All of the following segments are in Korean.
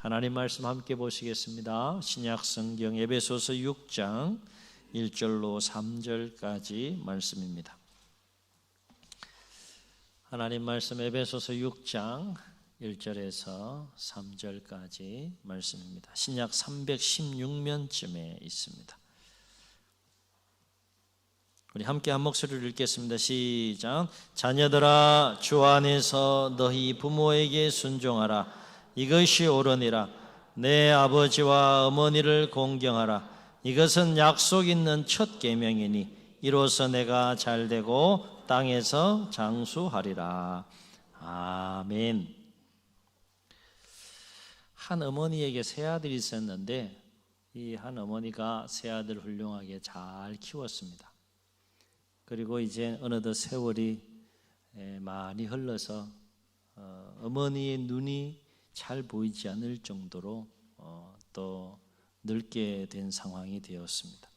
하나님 말씀 함께 보시겠습니다. 신약 성경 에베소서 6장 1절로 3절까지 말씀입니다. 하나님 말씀 에베소서 6장 1절에서 3절까지 말씀입니다. 신약 316면쯤에 있습니다. 우리 함께 한 목소리를 읽겠습니다. 시작. 자녀들아, 주 안에서 너희 부모에게 순종하라. 이것이 옳으니라. 내 아버지와 어머니를 공경하라. 이것은 약속 있는 첫 계명이니 이로써 내가 잘되고 땅에서 장수하리라. 아멘. 한 어머니에게 세 아들이 있었는데 이 한 어머니가 세 아들 훌륭하게 잘 키웠습니다. 그리고 이제 어느덧 세월이 많이 흘러서 어머니의 눈이 잘 보이지 않을 정도로 또 늙게 된 상황이 되었습니다.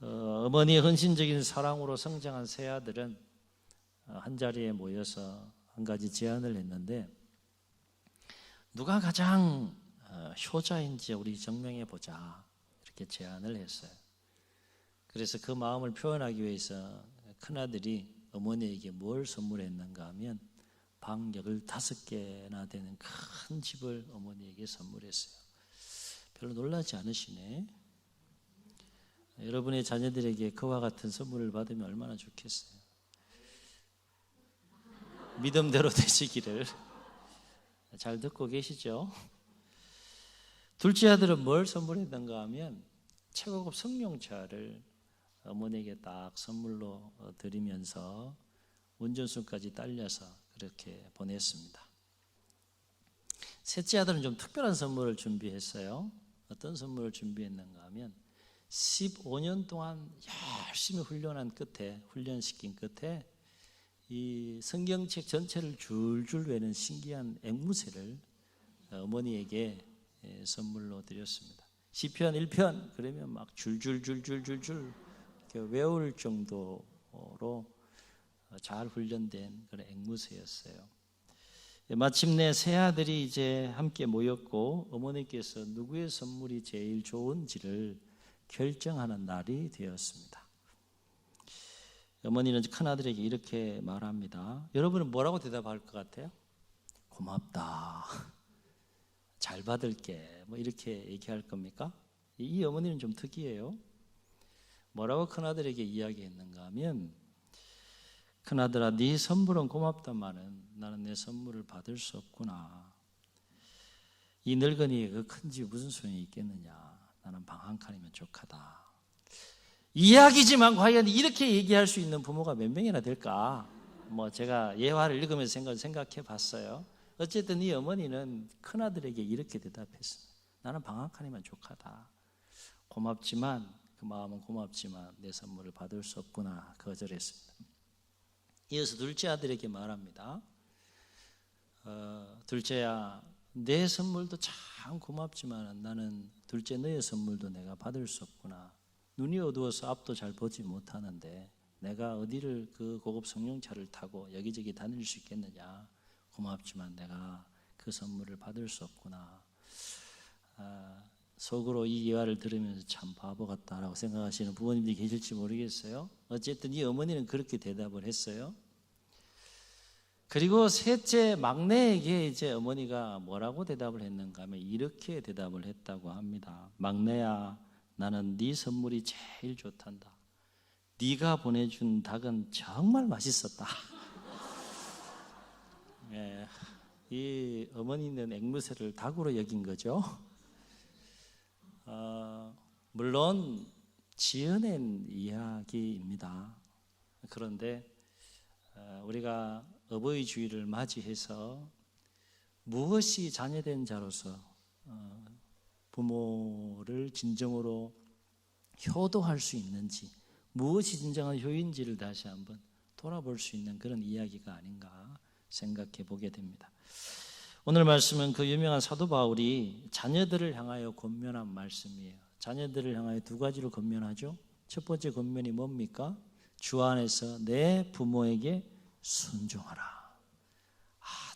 어머니의 헌신적인 사랑으로 성장한 세 아들은 한자리에 모여서 한 가지 제안을 했는데, 누가 가장 효자인지 우리 정명해 보자, 이렇게 제안을 했어요. 그래서 그 마음을 표현하기 위해서 큰아들이 어머니에게 뭘 선물했는가 하면 방 15개나 되는 큰 집을 어머니에게 선물했어요. 별로 놀라지 않으시네. 여러분의 자녀들에게 그와 같은 선물을 받으면 얼마나 좋겠어요. 믿음대로 되시기를. 잘 듣고 계시죠? 둘째 아들은 뭘 선물했는가 하면 최고급 승용차를 어머니에게 딱 선물로 드리면서 운전수까지 딸려서 그렇게 보냈습니다. 셋째 아들은 좀 특별한 선물을 준비했어요. 어떤 선물을 준비했는가 하면 15년 동안 열심히 훈련시킨 끝에 이 성경책 전체를 줄줄 외는 신기한 앵무새를 어머니에게 선물로 드렸습니다. 시편 1편 그러면 막 줄줄줄줄줄줄 외울 정도로 잘 훈련된 그런 앵무새였어요. 마침내 세 아들이 이제 함께 모였고 어머니께서 누구의 선물이 제일 좋은지를 결정하는 날이 되었습니다. 어머니는 큰아들에게 이렇게 말합니다. 여러분은 뭐라고 대답할 것 같아요? 고맙다, 잘 받을게, 뭐 이렇게 얘기할 겁니까? 이 어머니는 좀 특이해요. 뭐라고 큰아들에게 이야기했는가 하면, 큰아들아, 네 선물은 고맙다마는 나는 내 선물을 받을 수 없구나. 이 늙은이의 그 큰 집이 무슨 소용이 있겠느냐. 나는 방 한 칸이면 족하다. 이야기지만 과연 이렇게 얘기할 수 있는 부모가 몇 명이나 될까? 제가 예화를 읽으면서 생각해 봤어요. 어쨌든 이 어머니는 큰아들에게 이렇게 대답했습니다. 나는 방 한 칸이면 족하다. 고맙지만, 그 마음은 고맙지만 내 선물을 받을 수 없구나 거절했습니다. 이어서 둘째 아들에게 말합니다. 둘째야, 내 선물도 참 고맙지만 나는 둘째 너의 선물도 내가 받을 수 없구나. 눈이 어두워서 앞도 잘 보지 못하는데 내가 어디를 그 고급 승용차를 타고 여기저기 다닐 수 있겠느냐. 고맙지만 내가 그 선물을 받을 수 없구나. 속으로 이 예화를 들으면서 참 바보 같다라고 생각하시는 부모님들이 계실지 모르겠어요. 어쨌든 이 어머니는 그렇게 대답을 했어요. 그리고 셋째 막내에게 이제 어머니가 뭐라고 대답을 했는가 하면 이렇게 대답을 했다고 합니다. 막내야, 나는 네 선물이 제일 좋단다. 네가 보내준 닭은 정말 맛있었다. 예, 이 어머니는 앵무새를 닭으로 여긴 거죠. 물론 지어낸 이야기입니다. 그런데 우리가 어버이 주일을 맞이해서 무엇이 자녀된 자로서 부모를 진정으로 효도할 수 있는지, 무엇이 진정한 효인지를 다시 한번 돌아볼 수 있는 그런 이야기가 아닌가 생각해 보게 됩니다. 오늘 말씀은 그 유명한 사도 바울이 자녀들을 향하여 권면한 말씀이에요. 자녀들을 향하여 두 가지로 권면하죠. 첫 번째 권면이 뭡니까? 주 안에서 내 부모에게 순종하라.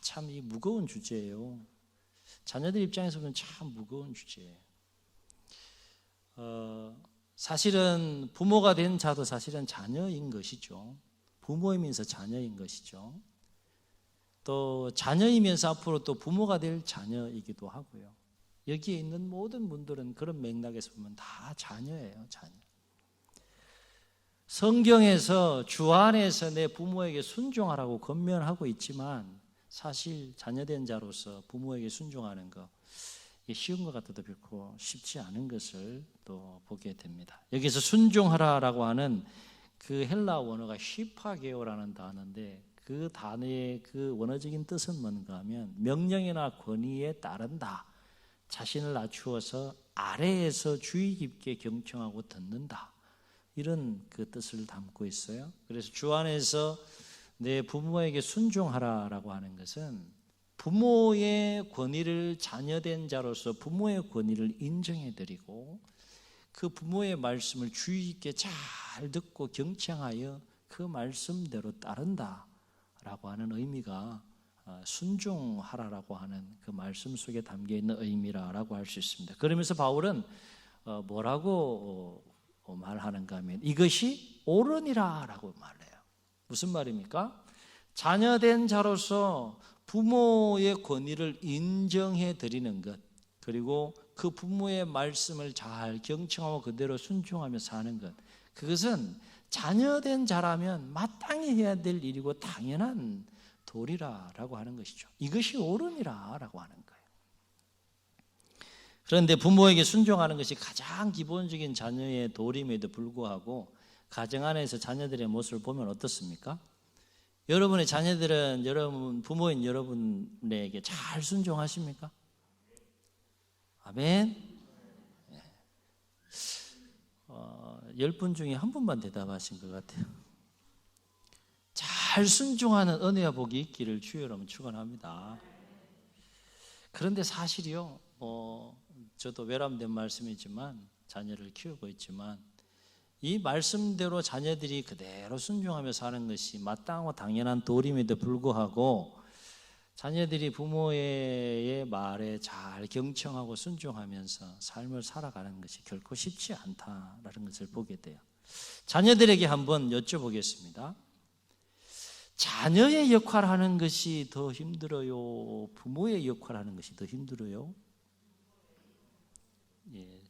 참 이 무거운 주제예요. 자녀들 입장에서 보면 참 무거운 주제예요. 사실은 부모가 된 자도 사실은 자녀인 것이죠. 부모이면서 자녀인 것이죠. 또 자녀이면서 앞으로 또 부모가 될 자녀이기도 하고요. 여기에 있는 모든 분들은 그런 맥락에서 보면 다 자녀예요. 자녀. 성경에서 주 안에서 내 부모에게 순종하라고 권면하고 있지만 사실 자녀된 자로서 부모에게 순종하는 거 쉬운 것 같아도 결코 쉽지 않은 것을 또 보게 됩니다. 여기서 순종하라라고 하는 그 헬라 원어가 휘파게오라는 단어인데 그 단어의 그 원어적인 뜻은 뭔가 하면 명령이나 권위에 따른다. 자신을 낮추어서 아래에서 주의 깊게 경청하고 듣는다. 이런 그 뜻을 담고 있어요. 그래서 주 안에서 내 부모에게 순종하라라고 하는 것은 부모의 권위를 자녀된 자로서 부모의 권위를 인정해드리고 그 부모의 말씀을 주의 깊게 잘 듣고 경청하여 그 말씀대로 따른다라고 하는 의미가 순종하라라고 하는 그 말씀 속에 담겨있는 의미라고 할 수 있습니다. 그러면서 바울은 뭐라고 말하는가 하면 이것이 옳으니라라고 말해요. 무슨 말입니까? 자녀된 자로서 부모의 권위를 인정해 드리는 것, 그리고 그 부모의 말씀을 잘 경청하고 그대로 순종하며 사는 것, 그것은 자녀된 자라면 마땅히 해야 될 일이고 당연한 도리라라고 하는 것이죠. 이것이 옳음이라라고 하는 거예요. 그런데 부모에게 순종하는 것이 가장 기본적인 자녀의 도림에도 불구하고 가정 안에서 자녀들의 모습을 보면 어떻습니까? 여러분의 자녀들은 여러분 부모인 여러분에게 잘 순종하십니까? 아멘. 10분 중에 한 분만 대답하신 것 같아요. 잘 순종하는 은혜와 복이 있기를 주여 여러분 축원합니다. 그런데 사실이요, 저도 외람된 말씀이지만 자녀를 키우고 있지만 이 말씀대로 자녀들이 그대로 순종하며 사는 것이 마땅하고 당연한 도림에도 불구하고 자녀들이 부모의 말에 잘 경청하고 순종하면서 삶을 살아가는 것이 결코 쉽지 않다라는 것을 보게 돼요. 자녀들에게 한번 여쭤보겠습니다. 자녀의 역할을 하는 것이 더 힘들어요? 부모의 역할을 하는 것이 더 힘들어요?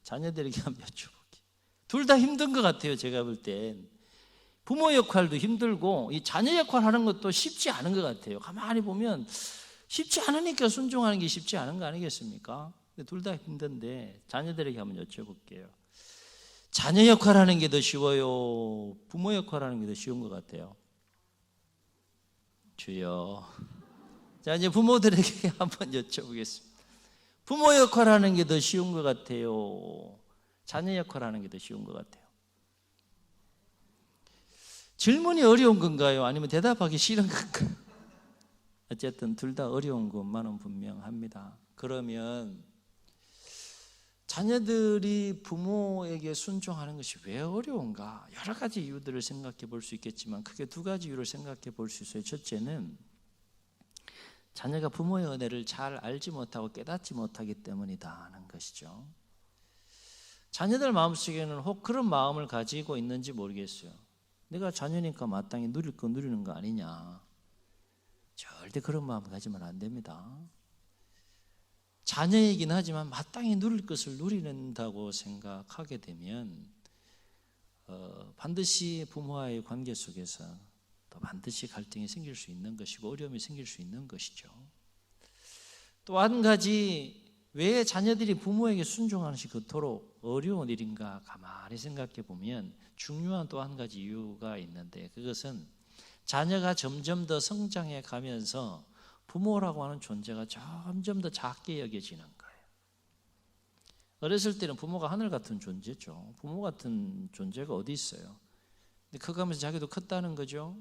자녀들에게 한번 여쭤볼게요. 둘 다 힘든 것 같아요. 제가 볼 땐 부모 역할도 힘들고 이 자녀 역할 하는 것도 쉽지 않은 것 같아요. 가만히 보면 쉽지 않으니까 순종하는 게 쉽지 않은 거 아니겠습니까? 둘 다 힘든데 자녀들에게 한번 여쭤볼게요. 자녀 역할 하는 게 더 쉬워요? 부모 역할 하는 게 더 쉬운 것 같아요? 주여. 자, 이제 부모들에게 한번 여쭤보겠습니다. 부모 역할 하는 게 더 쉬운 것 같아요? 자녀 역할 하는 게 더 쉬운 것 같아요? 질문이 어려운 건가요? 아니면 대답하기 싫은 건가요? 어쨌든 둘 다 어려운 것만은 분명합니다. 그러면 자녀들이 부모에게 순종하는 것이 왜 어려운가? 여러 가지 이유들을 생각해 볼 수 있겠지만 크게 두 가지 이유를 생각해 볼 수 있어요. 첫째는 자녀가 부모의 은혜를 잘 알지 못하고 깨닫지 못하기 때문이다 하는 것이죠. 자녀들 마음속에는 혹 그런 마음을 가지고 있는지 모르겠어요. 내가 자녀니까 마땅히 누릴 거 누리는 거 아니냐. 절대 그런 마음 가지면 안 됩니다. 자녀이긴 하지만 마땅히 누릴 것을 누린다고 생각하게 되면 반드시 부모와의 관계 속에서 또 반드시 갈등이 생길 수 있는 것이고 어려움이 생길 수 있는 것이죠. 또 한 가지, 왜 자녀들이 부모에게 순종하는 것이 그토록 어려운 일인가 가만히 생각해 보면 중요한 또 한 가지 이유가 있는데, 그것은 자녀가 점점 더 성장해 가면서 부모라고 하는 존재가 점점 더 작게 여겨지는 거예요. 어렸을 때는 부모가 하늘 같은 존재죠. 부모 같은 존재가 어디 있어요? 근데 커가면서 자기도 컸다는 거죠.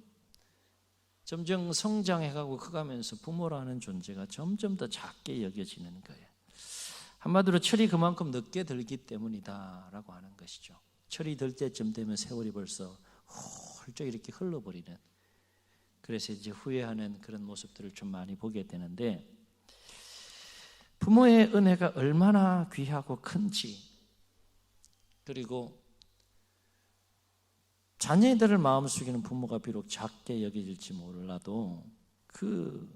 점점 성장해가고 커가면서 부모라는 존재가 점점 더 작게 여겨지는 거예요. 한마디로 철이 그만큼 늦게 들기 때문이다라고 하는 것이죠. 철이 들 때쯤 되면 세월이 벌써 훌쩍 이렇게 흘러버리는, 그래서 이제 후회하는 그런 모습들을 좀 많이 보게 되는데, 부모의 은혜가 얼마나 귀하고 큰지, 그리고 자녀들을 마음 속에는 부모가 비록 작게 여겨질지 몰라도 그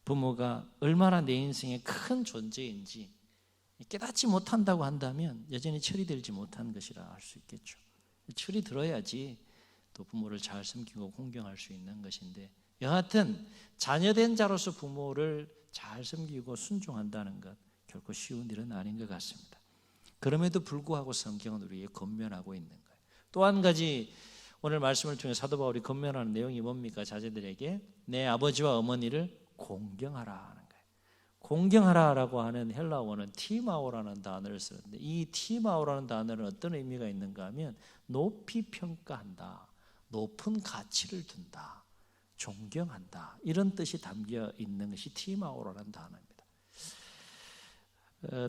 부모가 얼마나 내 인생에 큰 존재인지 깨닫지 못한다고 한다면 여전히 철이 들지 못한 것이라 할 수 있겠죠. 철이 들어야지 또 부모를 잘 섬기고 공경할 수 있는 것인데, 여하튼 자녀된 자로서 부모를 잘 섬기고 순종한다는 것 결코 쉬운 일은 아닌 것 같습니다. 그럼에도 불구하고 성경은 우리에게 권면하고 있는 거예요. 또 한 가지 오늘 말씀을 통해 사도 바울이 권면하는 내용이 뭡니까? 자제들에게 내 아버지와 어머니를 공경하라 하는 거예요. 공경하라라고 하는 헬라어는 티마오라는 단어를 쓰는데, 이 티마오라는 단어는 어떤 의미가 있는가 하면 높이 평가한다, 높은 가치를 둔다, 존경한다, 이런 뜻이 담겨 있는 것이 티마오라는 단어입니다.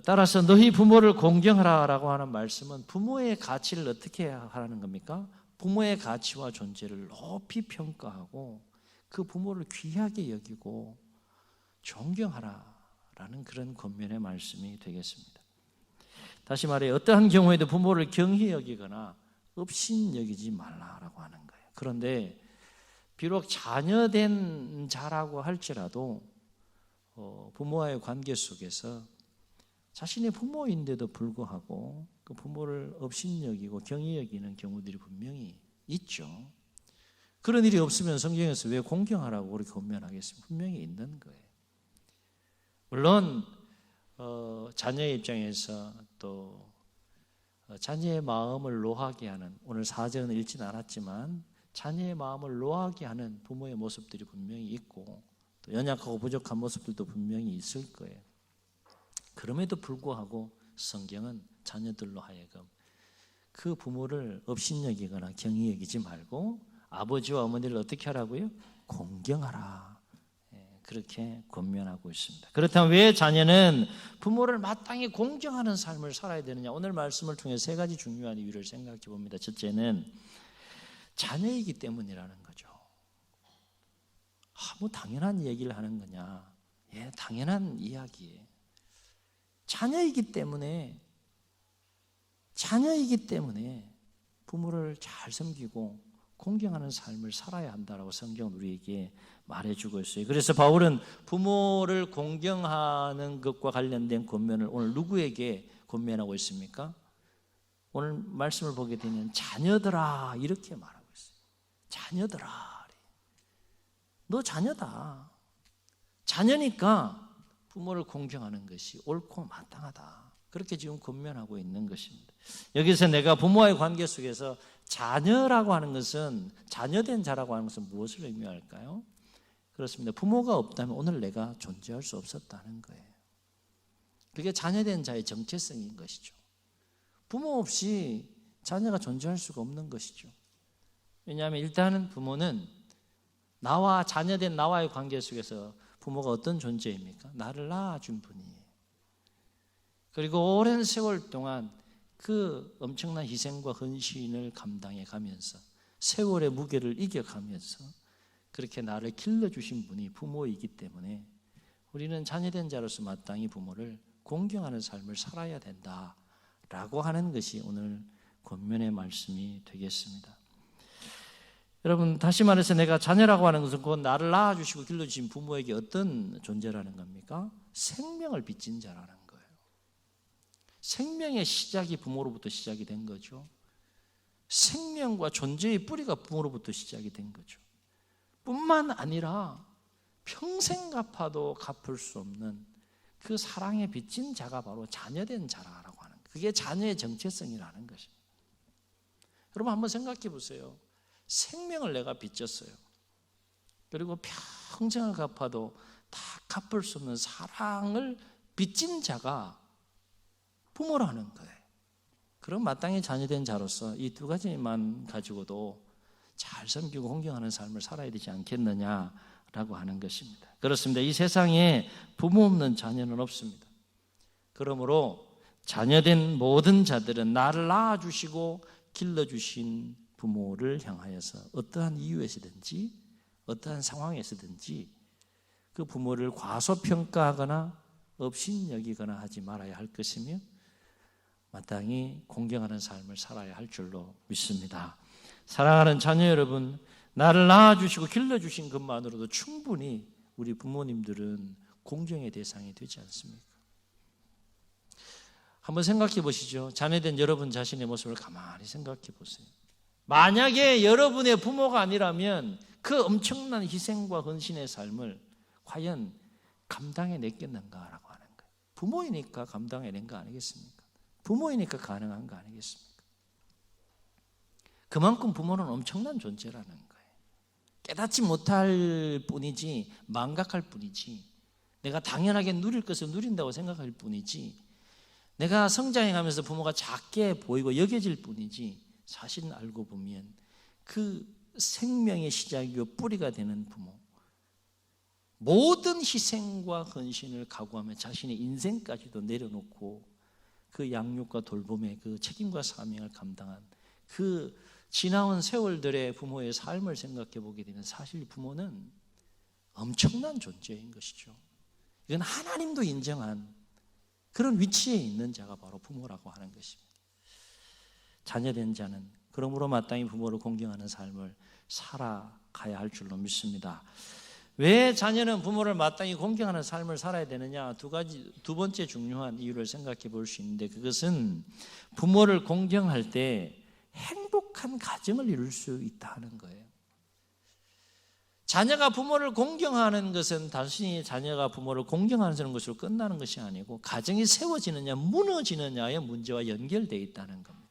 따라서 너희 부모를 공경하라라고 하는 말씀은 부모의 가치를 어떻게 하라는 겁니까? 부모의 가치와 존재를 높이 평가하고 그 부모를 귀하게 여기고 존경하라라는 그런 권면의 말씀이 되겠습니다. 다시 말해 어떠한 경우에도 부모를 경히 여기거나 업신 여기지 말라라고 하는 거예요. 그런데 비록 자녀된 자라고 할지라도 부모와의 관계 속에서 자신의 부모인데도 불구하고 그 부모를 업신여기고 경히 여기는 경우들이 분명히 있죠. 그런 일이 없으면 성경에서 왜 공경하라고 그렇게 권면하겠습니까? 분명히 있는 거예요. 물론 자녀의 입장에서 또 자녀의 마음을 노하게 하는, 오늘 사절은 읽지는 않았지만 자녀의 마음을 노하게 하는 부모의 모습들이 분명히 있고 또 연약하고 부족한 모습들도 분명히 있을 거예요. 그럼에도 불구하고 성경은 자녀들로 하여금 그 부모를 업신여기거나 경히 여기지 말고 아버지와 어머니를 어떻게 하라고요? 공경하라. 그렇게 권면하고 있습니다. 그렇다면 왜 자녀는 부모를 마땅히 공경하는 삶을 살아야 되느냐? 오늘 말씀을 통해 세 가지 중요한 이유를 생각해 봅니다. 첫째는 자녀이기 때문이라는 거죠. 뭐 당연한 얘기를 하는 거냐? 예, 당연한 이야기예요. 자녀이기 때문에 부모를 잘 섬기고 공경하는 삶을 살아야 한다라고 성경은 우리에게 말해주고 있어요. 그래서 바울은 부모를 공경하는 것과 관련된 권면을 오늘 누구에게 권면하고 있습니까? 오늘 말씀을 보게 되면 자녀들아 이렇게 말하고 있어요. 자녀들아, 너 자녀다. 자녀니까 부모를 공경하는 것이 옳고 마땅하다. 그렇게 지금 권면하고 있는 것입니다. 여기서 내가 부모와의 관계 속에서 자녀라고 하는 것은, 자녀된 자라고 하는 것은 무엇을 의미할까요? 그렇습니다. 부모가 없다면 오늘 내가 존재할 수 없었다는 거예요. 그게 자녀된 자의 정체성인 것이죠. 부모 없이 자녀가 존재할 수가 없는 것이죠. 왜냐하면 일단은 부모는 나와 자녀된 나와의 관계 속에서 부모가 어떤 존재입니까? 나를 낳아준 분이에요. 그리고 오랜 세월 동안 그 엄청난 희생과 헌신을 감당해 가면서 세월의 무게를 이겨가면서 그렇게 나를 길러주신 분이 부모이기 때문에 우리는 자녀된 자로서 마땅히 부모를 공경하는 삶을 살아야 된다라고 하는 것이 오늘 권면의 말씀이 되겠습니다. 여러분, 다시 말해서 내가 자녀라고 하는 것은 곧 나를 낳아주시고 길러주신 부모에게 어떤 존재라는 겁니까? 생명을 빚진 자라는 거예요. 생명의 시작이 부모로부터 시작이 된 거죠. 생명과 존재의 뿌리가 부모로부터 시작이 된 거죠. 뿐만 아니라 평생 갚아도 갚을 수 없는 그 사랑에 빚진 자가 바로 자녀된 자라고 하는 거예요. 그게 자녀의 정체성이라는 것입니다. 여러분 한번 생각해 보세요. 생명을 내가 빚졌어요. 그리고 평생을 갚아도 다 갚을 수 없는 사랑을 빚진 자가 부모라는 거예요. 그럼 마땅히 자녀된 자로서 이 두 가지만 가지고도 잘 섬기고 공경하는 삶을 살아야 되지 않겠느냐라고 하는 것입니다. 그렇습니다. 이 세상에 부모 없는 자녀는 없습니다. 그러므로 자녀된 모든 자들은 나를 낳아주시고 길러주신 부모를 향하여서 어떠한 이유에서든지 어떠한 상황에서든지 그 부모를 과소평가하거나 업신여기거나 하지 말아야 할 것이며 마땅히 공경하는 삶을 살아야 할 줄로 믿습니다. 사랑하는 자녀 여러분, 나를 낳아주시고 길러주신 것만으로도 충분히 우리 부모님들은 공경의 대상이 되지 않습니까? 한번 생각해 보시죠. 자녀된 여러분 자신의 모습을 가만히 생각해 보세요. 만약에 여러분의 부모가 아니라면 그 엄청난 희생과 헌신의 삶을 과연 감당해냈겠는가라고 하는 거예요. 부모이니까 감당해낸 거 아니겠습니까? 부모이니까 가능한 거 아니겠습니까? 그만큼 부모는 엄청난 존재라는 거예요. 깨닫지 못할 뿐이지, 망각할 뿐이지, 내가 당연하게 누릴 것을 누린다고 생각할 뿐이지, 내가 성장해가면서 부모가 작게 보이고 여겨질 뿐이지, 사실은 알고 보면 그 생명의 시작이고 뿌리가 되는 부모, 모든 희생과 헌신을 각오하며 자신의 인생까지도 내려놓고 그 양육과 돌봄의 그 책임과 사명을 감당한 그 지나온 세월들의 부모의 삶을 생각해 보게 되면 사실 부모는 엄청난 존재인 것이죠. 이건 하나님도 인정한 그런 위치에 있는 자가 바로 부모라고 하는 것입니다. 자녀된 자는 그러므로 마땅히 부모를 공경하는 삶을 살아가야 할 줄로 믿습니다. 왜 자녀는 부모를 마땅히 공경하는 삶을 살아야 되느냐? 두 번째 중요한 이유를 생각해 볼 수 있는데, 그것은 부모를 공경할 때 행복한 가정을 이룰 수 있다는 거예요. 자녀가 부모를 공경하는 것은 단순히 자녀가 부모를 공경하는 것으로 끝나는 것이 아니고 가정이 세워지느냐 무너지느냐의 문제와 연결되어 있다는 겁니다.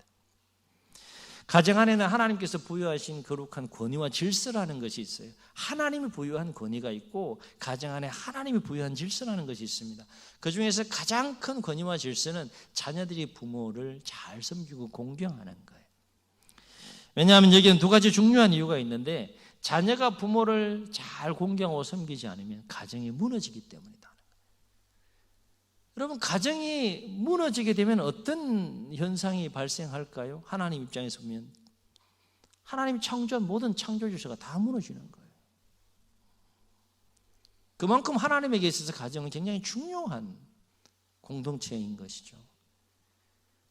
가정 안에는 하나님께서 부여하신 거룩한 권위와 질서라는 것이 있어요. 하나님이 부여한 권위가 있고 가정 안에 하나님이 부여한 질서라는 것이 있습니다. 그 중에서 가장 큰 권위와 질서는 자녀들이 부모를 잘 섬기고 공경하는 거예요. 왜냐하면 여기는 두 가지 중요한 이유가 있는데, 자녀가 부모를 잘 공경하고 섬기지 않으면 가정이 무너지기 때문이다. 여러분, 가정이 무너지게 되면 어떤 현상이 발생할까요? 하나님 입장에서 보면 하나님 창조한 모든 창조 질서가 다 무너지는 거예요. 그만큼 하나님에게 있어서 가정은 굉장히 중요한 공동체인 것이죠.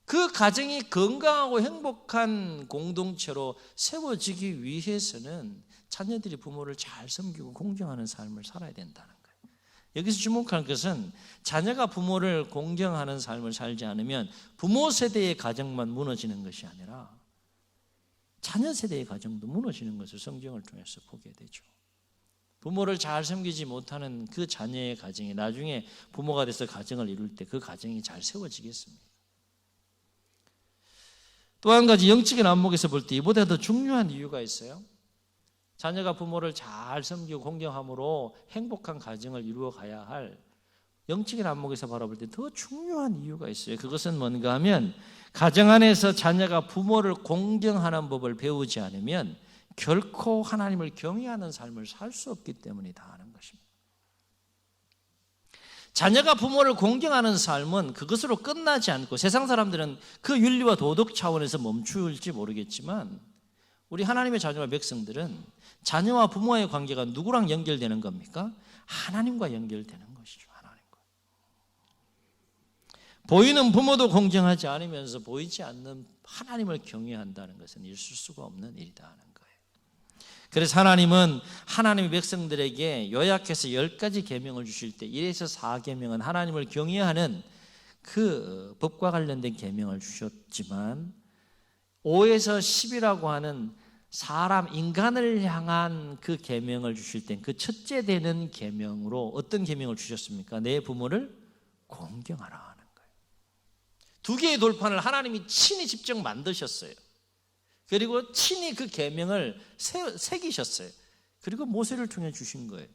그 가정이 건강하고 행복한 공동체로 세워지기 위해서는 자녀들이 부모를 잘 섬기고 공경하는 삶을 살아야 된다는 거예요. 여기서 주목할 것은 자녀가 부모를 공경하는 삶을 살지 않으면 부모 세대의 가정만 무너지는 것이 아니라 자녀 세대의 가정도 무너지는 것을 성경을 통해서 보게 되죠. 부모를 잘 섬기지 못하는 그 자녀의 가정이 나중에 부모가 돼서 가정을 이룰 때 그 가정이 잘 세워지겠습니까? 또 한 가지 영적인 안목에서 볼 때 이보다 더 중요한 이유가 있어요. 자녀가 부모를 잘 섬기고 공경함으로 행복한 가정을 이루어 가야 할 영적인 안목에서 바라볼 때 더 중요한 이유가 있어요. 그것은 뭔가 하면 가정 안에서 자녀가 부모를 공경하는 법을 배우지 않으면 결코 하나님을 경외하는 삶을 살 수 없기 때문이다 하는 것입니다. 자녀가 부모를 공경하는 삶은 그것으로 끝나지 않고, 세상 사람들은 그 윤리와 도덕 차원에서 멈출지 모르겠지만 우리 하나님의 자녀와 백성들은 자녀와 부모의 관계가 누구랑 연결되는 겁니까? 하나님과 연결되는 것이죠. 하나님과. 보이는 부모도 공경하지 않으면서 보이지 않는 하나님을 경외한다는 것은 있을 수가 없는 일이다 하는 거예요. 그래서 하나님은 하나님의 백성들에게 요약해서 10가지 계명을 주실 때 1에서 4계명은 하나님을 경외하는 그 법과 관련된 계명을 주셨지만 5에서 10이라고 하는 사람, 인간을 향한 그 계명을 주실 땐 그 첫째 되는 계명으로 어떤 계명을 주셨습니까? 내 부모를 공경하라 하는 거예요. 두 개의 돌판을 하나님이 친히 직접 만드셨어요. 그리고 친히 그 계명을 새기셨어요. 그리고 모세를 통해 주신 거예요.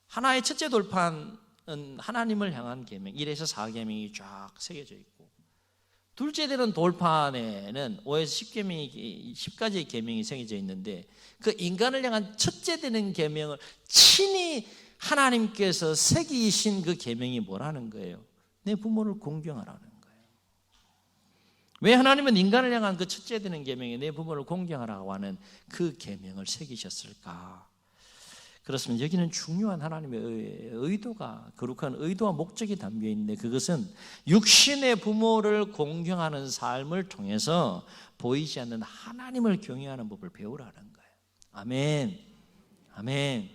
하나의 첫째 돌판은 하나님을 향한 계명, 1에서 4계명이 쫙 새겨져 있고, 둘째 되는 돌판에는 5에서 10가지의 계명이 새겨져 있는데, 그 인간을 향한 첫째 되는 계명을 친히 하나님께서 새기신 그 계명이 뭐라는 거예요? 내 부모를 공경하라는 거예요. 왜 하나님은 인간을 향한 그 첫째 되는 계명에 내 부모를 공경하라고 하는 그 계명을 새기셨을까? 그렇습니다. 여기는 중요한 하나님의 의도가, 거룩한 의도와 목적이 담겨 있는데, 그것은 육신의 부모를 공경하는 삶을 통해서 보이지 않는 하나님을 경외하는 법을 배우라는 거예요. 아멘. 아멘.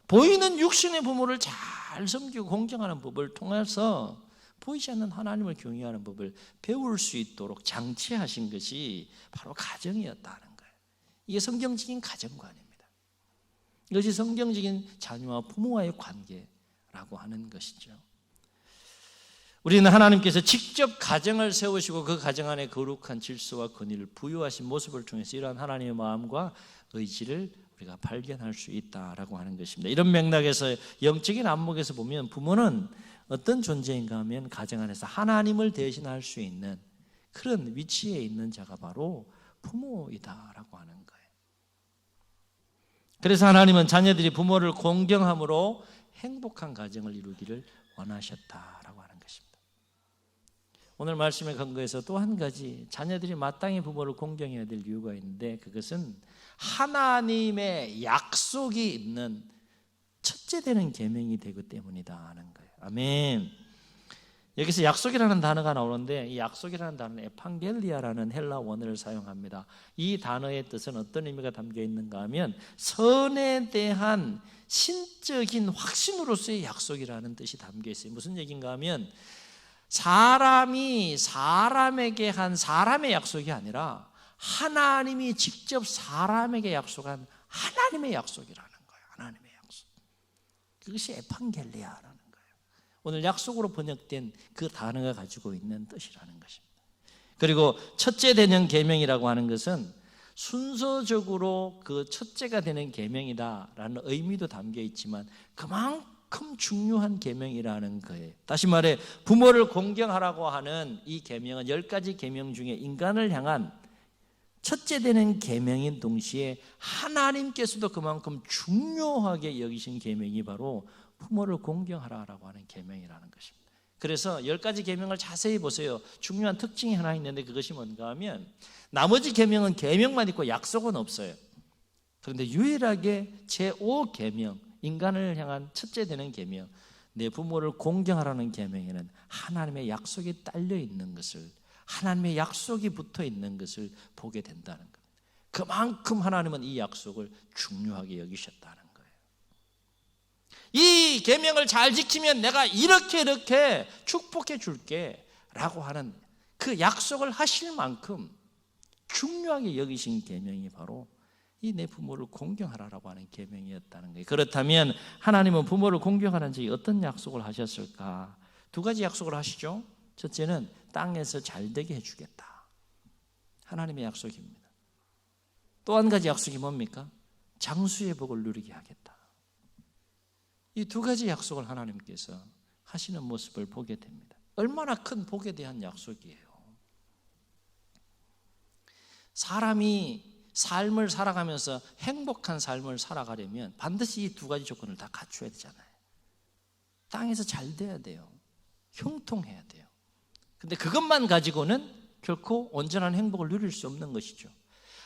보이는 육신의 부모를 잘 섬기고 공경하는 법을 통해서 보이지 않는 하나님을 경외하는 법을 배울 수 있도록 장치하신 것이 바로 가정이었다는 거예요. 이게 성경적인 가정관입니다. 이것이 성경적인 자녀와 부모와의 관계라고 하는 것이죠. 우리는 하나님께서 직접 가정을 세우시고 그 가정 안에 거룩한 질서와 권위를 부여하신 모습을 통해서 이러한 하나님의 마음과 의지를 우리가 발견할 수 있다라고 하는 것입니다. 이런 맥락에서 영적인 안목에서 보면 부모는 어떤 존재인가 하면 가정 안에서 하나님을 대신할 수 있는 그런 위치에 있는 자가 바로 부모이다라고 하는 거예요. 그래서 하나님은 자녀들이 부모를 공경함으로 행복한 가정을 이루기를 원하셨다라고 하는 것입니다. 오늘 말씀에 근거해서 또 한 가지 자녀들이 마땅히 부모를 공경해야 될 이유가 있는데, 그것은 하나님의 약속이 있는 첫째 되는 계명이 되기 때문이다 하는 거예요. 아멘. 여기서 약속이라는 단어가 나오는데, 이 약속이라는 단어는 에판겔리아라는 헬라 원어를 사용합니다. 이 단어의 뜻은 어떤 의미가 담겨 있는가 하면 선에 대한 신적인 확신으로서의 약속이라는 뜻이 담겨 있어요. 무슨 얘기인가 하면 사람이 사람에게 한 사람의 약속이 아니라 하나님이 직접 사람에게 약속한 하나님의 약속이라는 거예요. 하나님의 약속. 그것이 에판겔리아라는 거예요. 오늘 약속으로 번역된 그 단어가 가지고 있는 뜻이라는 것입니다. 그리고 첫째 되는 계명이라고 하는 것은 순서적으로 그 첫째가 되는 계명이다라는 의미도 담겨 있지만 그만큼 중요한 계명이라는 거예요. 다시 말해 부모를 공경하라고 하는 이 계명은 10가지 계명 중에 인간을 향한 첫째 되는 계명인 동시에 하나님께서도 그만큼 중요하게 여기신 계명이 바로 부모를 공경하라라고 하는 계명이라는 것입니다. 그래서 10가지 계명을 자세히 보세요. 중요한 특징이 하나 있는데 그것이 뭔가 하면 나머지 계명은 계명만 있고 약속은 없어요. 그런데 유일하게 제5계명, 인간을 향한 첫째 되는 계명, 내 부모를 공경하라는 계명에는 하나님의 약속이 딸려 있는 것을, 하나님의 약속이 붙어 있는 것을 보게 된다는 것. 그만큼 하나님은 이 약속을 중요하게 여기셨다는 거예요. 이 계명을 잘 지키면 내가 이렇게 축복해 줄게 라고 하는 그 약속을 하실 만큼 중요하게 여기신 계명이 바로 이 내 부모를 공경하라라고 하는 계명이었다는 거예요. 그렇다면 하나님은 부모를 공경하는 적이 어떤 약속을 하셨을까? 2가지 약속을 하시죠. 첫째는 땅에서 잘되게 해주겠다. 하나님의 약속입니다. 또 한 가지 약속이 뭡니까? 장수의 복을 누리게 하겠다. 이 2가지 약속을 하나님께서 하시는 모습을 보게 됩니다. 얼마나 큰 복에 대한 약속이에요. 사람이 삶을 살아가면서 행복한 삶을 살아가려면 반드시 이 2가지 조건을 다 갖춰야 되잖아요. 땅에서 잘 돼야 돼요. 형통해야 돼요. 근데 그것만 가지고는 결코 온전한 행복을 누릴 수 없는 것이죠.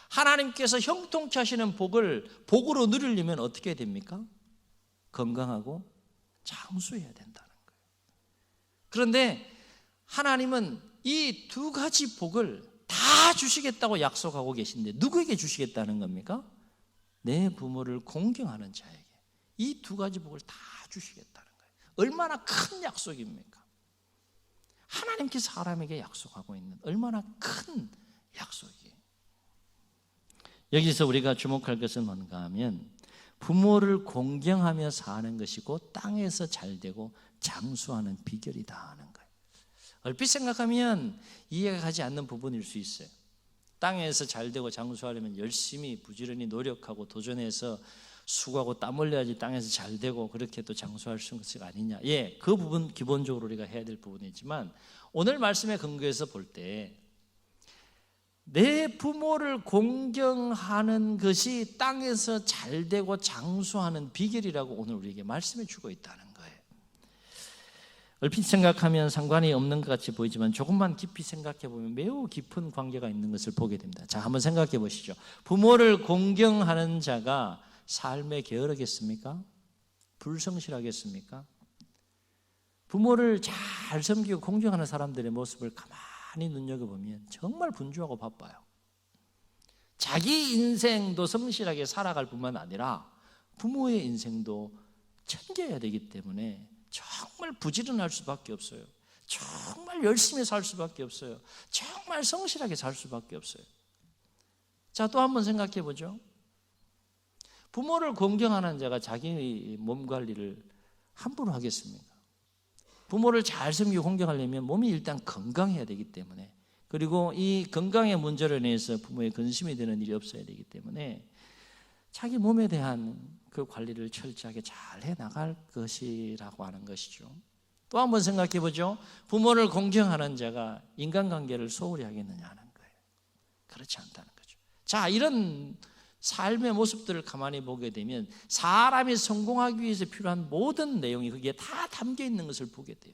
하나님께서 형통케 하시는 복을 복으로 누리려면 어떻게 해야 됩니까? 건강하고 장수해야 된다는 거예요. 그런데 하나님은 이 2가지 복을 다 주시겠다고 약속하고 계신데 누구에게 주시겠다는 겁니까? 내 부모를 공경하는 자에게 이 2가지 복을 다 주시겠다는 거예요. 얼마나 큰 약속입니까? 하나님께서 사람에게 약속하고 있는 얼마나 큰 약속이에요. 여기서 우리가 주목할 것은 뭔가 하면 부모를 공경하며 사는 것이고 땅에서 잘되고 장수하는 비결이다 하는 거예요. 얼핏 생각하면 이해가 가지 않는 부분일 수 있어요. 땅에서 잘되고 장수하려면 열심히 부지런히 노력하고 도전해서 수고하고 땀 흘려야지 땅에서 잘되고 그렇게 또 장수할 수 있는 것이 아니냐. 예, 그 부분 기본적으로 우리가 해야 될 부분이지만 오늘 말씀의 근거에서 볼 때 내 부모를 공경하는 것이 땅에서 잘되고 장수하는 비결이라고 오늘 우리에게 말씀해 주고 있다는 거예요. 얼핏 생각하면 상관이 없는 것 같이 보이지만 조금만 깊이 생각해 보면 매우 깊은 관계가 있는 것을 보게 됩니다. 자, 한번 생각해 보시죠. 부모를 공경하는 자가 삶에 게으르겠습니까? 불성실하겠습니까? 부모를 잘 섬기고 공경하는 사람들의 모습을 가만히 눈여겨보면 정말 분주하고 바빠요. 자기 인생도 성실하게 살아갈 뿐만 아니라 부모의 인생도 챙겨야 되기 때문에 정말 부지런할 수밖에 없어요. 정말 열심히 살 수밖에 없어요. 정말 성실하게 살 수밖에 없어요. 자, 또 한번 생각해 보죠. 부모를 공경하는 자가 자기 몸 관리를 함부로 하겠습니까? 부모를 잘 섬기고 공경하려면 몸이 일단 건강해야 되기 때문에, 그리고 이 건강의 문제로 인해서 부모의 근심이 되는 일이 없어야 되기 때문에 자기 몸에 대한 그 관리를 철저하게 잘 해나갈 것이라고 하는 것이죠. 또 한번 생각해 보죠. 부모를 공경하는 자가 인간관계를 소홀히 하겠느냐 하는 거예요. 그렇지 않다는 거죠. 자, 이런 삶의 모습들을 가만히 보게 되면 사람이 성공하기 위해서 필요한 모든 내용이 거기에 다 담겨 있는 것을 보게 돼요.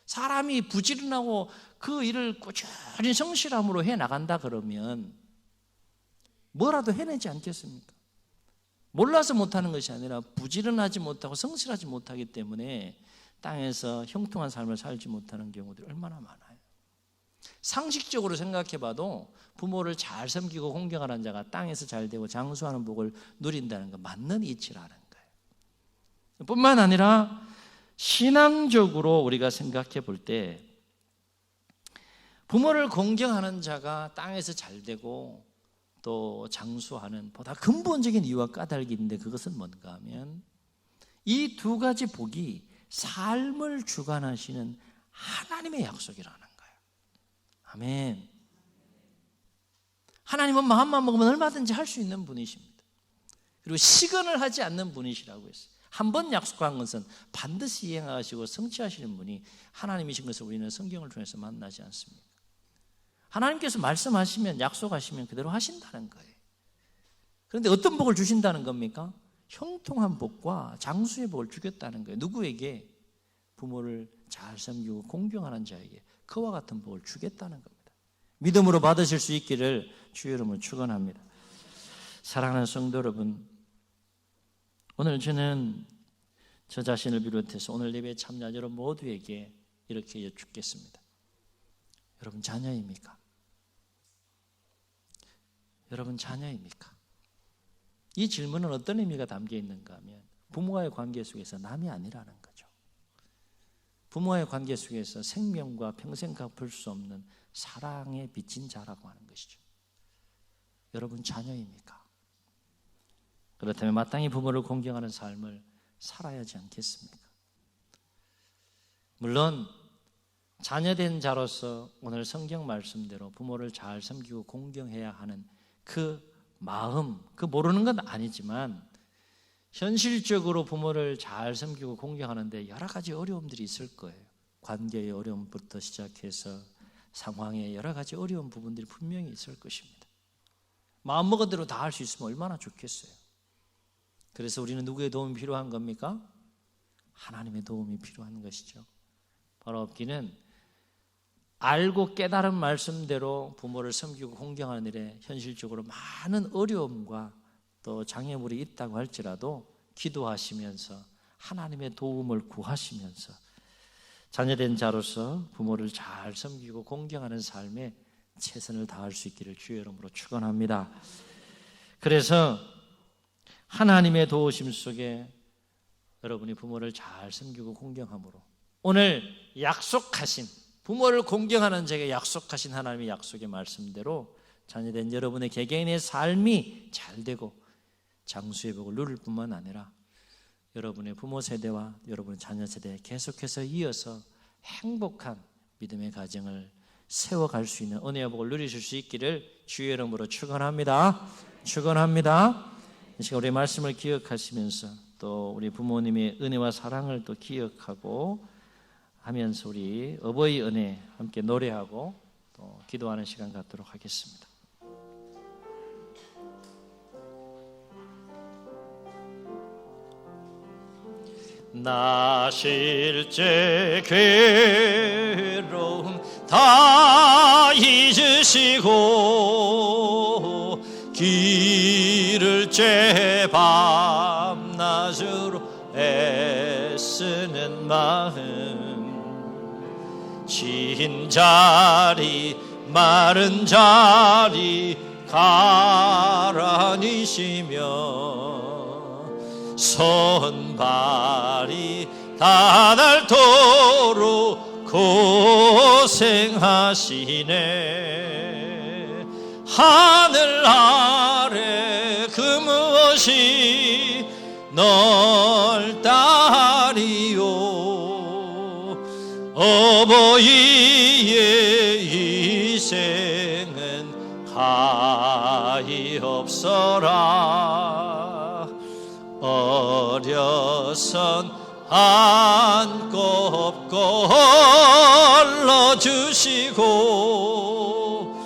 사람이 부지런하고 그 일을 꾸준히 성실함으로 해나간다 그러면 뭐라도 해내지 않겠습니까? 몰라서 못하는 것이 아니라 부지런하지 못하고 성실하지 못하기 때문에 땅에서 형통한 삶을 살지 못하는 경우들이 얼마나 많아요. 상식적으로 생각해 봐도 부모를 잘 섬기고 공경하는 자가 땅에서 잘 되고 장수하는 복을 누린다는 거 맞는 이치라는 거예요. 뿐만 아니라 신앙적으로 우리가 생각해 볼 때 부모를 공경하는 자가 땅에서 잘 되고 또 장수하는 보다 근본적인 이유와 까닭이 있는데, 그것은 뭔가 하면 이 두 가지 복이 삶을 주관하시는 하나님의 약속이라는 거예요. 아멘. 하나님은 마음만 먹으면 얼마든지 할 수 있는 분이십니다. 그리고 시건을 하지 않는 분이시라고 했어요. 한 번 약속한 것은 반드시 이행하시고 성취하시는 분이 하나님이신 것을 우리는 성경을 통해서 만나지 않습니까? 하나님께서 말씀하시면, 약속하시면 그대로 하신다는 거예요. 그런데 어떤 복을 주신다는 겁니까? 형통한 복과 장수의 복을 주겠다는 거예요. 누구에게? 부모를 잘 섬기고 공경하는 자에게 그와 같은 복을 주겠다는 겁니다. 믿음으로 받으실 수 있기를 주의 이름으로 축원합니다. 사랑하는 성도 여러분, 오늘 저는 저 자신을 비롯해서 오늘 예배에 참여한 여러분 모두에게 이렇게 여쭙겠습니다. 여러분 자녀입니까? 여러분 자녀입니까? 이 질문은 어떤 의미가 담겨 있는가 하면 부모와의 관계 속에서 남이 아니라는 거죠. 부모와의 관계 속에서 생명과 평생 갚을 수 없는 사랑에 빚진 자라고 하는 것이죠. 여러분 자녀입니까? 그렇다면 마땅히 부모를 공경하는 삶을 살아야 하지 않겠습니까? 물론 자녀된 자로서 오늘 성경 말씀대로 부모를 잘 섬기고 공경해야 하는 그 마음, 그 모르는 건 아니지만 현실적으로 부모를 잘 섬기고 공경하는데 여러 가지 어려움들이 있을 거예요. 관계의 어려움부터 시작해서 상황의 여러 가지 어려운 부분들이 분명히 있을 것입니다. 마음먹은 대로 다 할 수 있으면 얼마나 좋겠어요. 그래서 우리는 누구의 도움이 필요한 겁니까? 하나님의 도움이 필요한 것이죠. 바로 없기는 알고 깨달은 말씀대로 부모를 섬기고 공경하는 일에 현실적으로 많은 어려움과 또 장애물이 있다고 할지라도 기도하시면서 하나님의 도움을 구하시면서 자녀된 자로서 부모를 잘 섬기고 공경하는 삶에 최선을 다할 수 있기를 주의 이름으로 축원합니다. 그래서 하나님의 도우심 속에 여러분이 부모를 잘 섬기고 공경함으로 오늘 약속하신, 부모를 공경하는 자에게 약속하신 하나님의 약속의 말씀대로 자녀된 여러분의 개개인의 삶이 잘 되고 장수의 복을 누릴 뿐만 아니라 여러분의 부모 세대와 여러분의 자녀 세대에 계속해서 이어서 행복한 믿음의 가정을 세워갈 수 있는 은혜와 복을 누리실 수 있기를 주의 이름으로 축원합니다. 축원합니다. 이 시간 우리 말씀을 기억하시면서 또 우리 부모님의 은혜와 사랑을 또 기억하고 하면서 우리 어버이 은혜 함께 노래하고 또 기도하는 시간 갖도록 하겠습니다. 나 실제 괴로움 다 잊으시고 길을 제발 마음 진 자리 마른 자리 가라니시며 손발이 다 닳도록 고생하시네. 하늘 아래 그 무엇이 넓다리요. 어버이의 희생은 하이없어라. 어려선 안고 업고 흘러주시고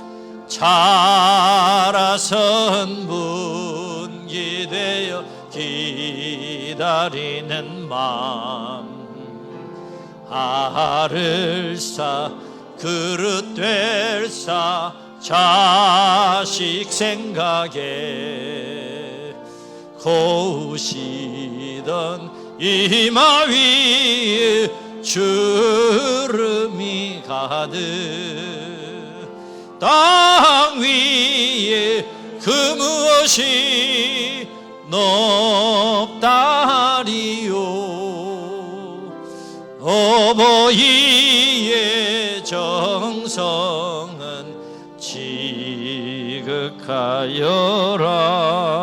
자라선 분기되어 기다리는 맘 알을 싸 그릇 될 싸 자식 생각에 고우시던 이마 위에 주름이 가득 땅 위에 그 무엇이 높다리요. 어버이의 정성은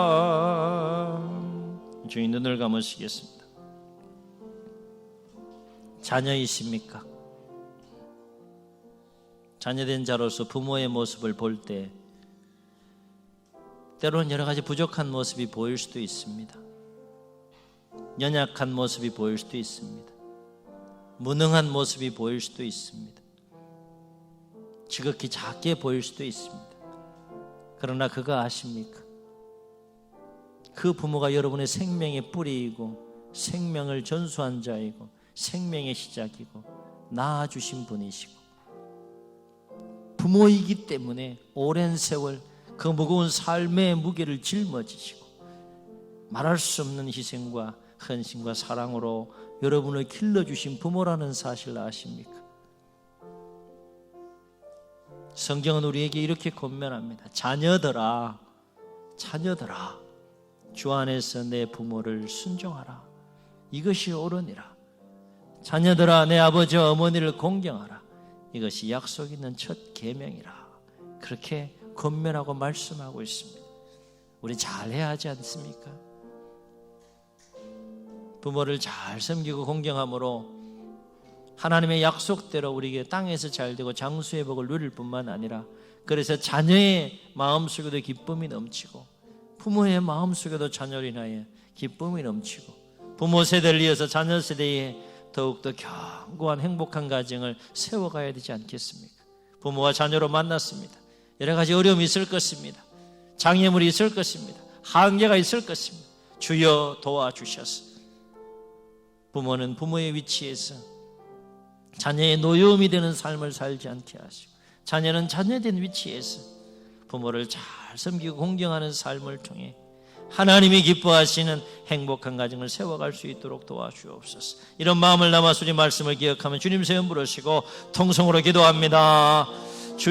지극하여라. 주인 눈을 감으시겠습니다. 자녀이십니까? 자녀된 자로서 부모의 모습을 볼 때 때로는 여러 가지 부족한 모습이 보일 수도 있습니다. 연약한 모습이 보일 수도 있습니다. 무능한 모습이 보일 수도 있습니다. 지극히 작게 보일 수도 있습니다. 그러나 그거 아십니까? 그 부모가 여러분의 생명의 뿌리이고 생명을 전수한 자이고 생명의 시작이고 낳아주신 분이시고 부모이기 때문에 오랜 세월 그 무거운 삶의 무게를 짊어지시고 말할 수 없는 희생과 헌신과 사랑으로 여러분을 길러주신 부모라는 사실을 아십니까? 성경은 우리에게 이렇게 권면합니다. 자녀들아, 자녀들아, 주 안에서 내 부모를 순종하라. 이것이 옳으니라. 자녀들아, 내 아버지 어머니를 공경하라. 이것이 약속 있는 첫 계명이라. 그렇게 권면하고 말씀하고 있습니다. 우리 잘해야 하지 않습니까? 부모를 잘 섬기고 공경함으로 하나님의 약속대로 우리에게 땅에서 잘되고 장수의 복을 누릴 뿐만 아니라 그래서 자녀의 마음속에도 기쁨이 넘치고 부모의 마음속에도 자녀로 인하여 기쁨이 넘치고 부모 세대를 이어서 자녀 세대에 더욱더 견고한 행복한 가정을 세워가야 되지 않겠습니까? 부모와 자녀로 만났습니다. 여러 가지 어려움이 있을 것입니다. 장애물이 있을 것입니다. 한계가 있을 것입니다. 주여 도와주셔서 부모는 부모의 위치에서 자녀의 노여움이 되는 삶을 살지 않게 하시고 자녀는 자녀된 위치에서 부모를 잘 섬기고 공경하는 삶을 통해 하나님이 기뻐하시는 행복한 가정을 세워갈 수 있도록 도와주옵소서. 이런 마음을 담아서 우리 말씀을 기억하면 주님 세움 부르시고 통성으로 기도합니다.